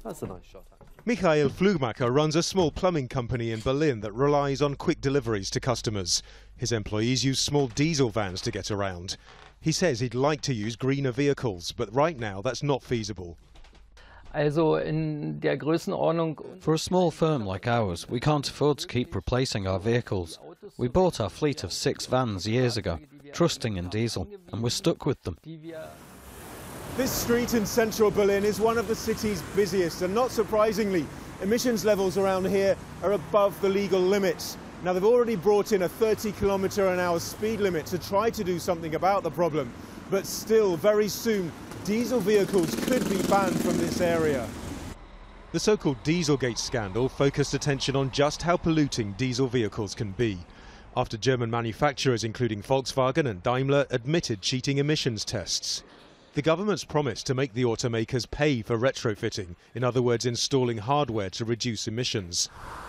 That's a nice shot. Michael Flugmacher runs a small plumbing company in Berlin that relies on quick deliveries to customers. His employees use small diesel vans to get around. He says he'd like to use greener vehicles, but right now that's not feasible. For a small firm like ours, we can't afford to keep replacing our vehicles. We bought our fleet of 6 vans years ago, trusting in diesel, and we're stuck with them. This street in central Berlin is one of the city's busiest, and not surprisingly, emissions levels around here are above the legal limits. Now, they've already brought in a 30km/h speed limit to try to do something about the problem, but still, very soon, diesel vehicles could be banned from this area. The so-called Dieselgate scandal focused attention on just how polluting diesel vehicles can be, after German manufacturers including Volkswagen and Daimler admitted cheating emissions tests. The government's promised to make the automakers pay for retrofitting, in other words installing hardware to reduce emissions.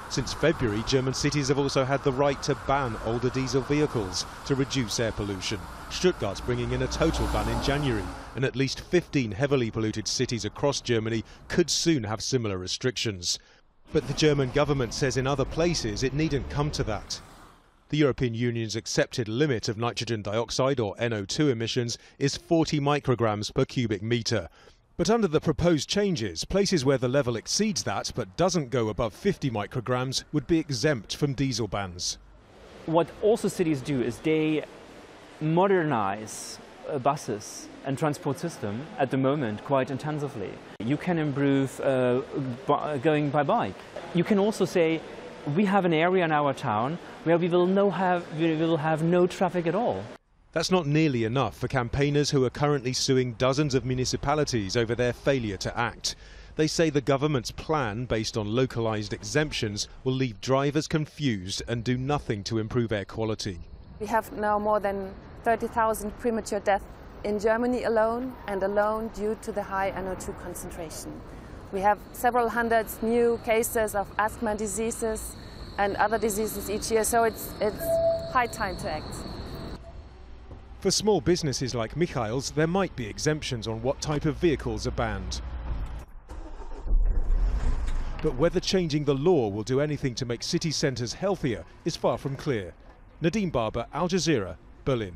Since February, German cities have also had the right to ban older diesel vehicles to reduce air pollution. Stuttgart's bringing in a total ban in January, and at least 15 heavily polluted cities across Germany could soon have similar restrictions. But the German government says in other places it needn't come to that. The European Union's accepted limit of nitrogen dioxide, or NO2 emissions, is 40 micrograms per cubic metre. But under the proposed changes, places where the level exceeds that but doesn't go above 50 micrograms would be exempt from diesel bans. What also cities do is they modernize buses and transport system at the moment quite intensively. You can improve going by bike. You can also say, we have an area in our town where we will have no traffic at all. That's not nearly enough for campaigners who are currently suing dozens of municipalities over their failure to act. They say the government's plan, based on localised exemptions, will leave drivers confused and do nothing to improve air quality. We have now more than 30,000 premature deaths in Germany alone, and alone due to the high NO2 concentration. We have several hundred new cases of asthma diseases and other diseases each year, so it's high time to act. For small businesses like Michael's, there might be exemptions on what type of vehicles are banned. But whether changing the law will do anything to make city centres healthier is far from clear. Nadim, Al Jazeera, Berlin.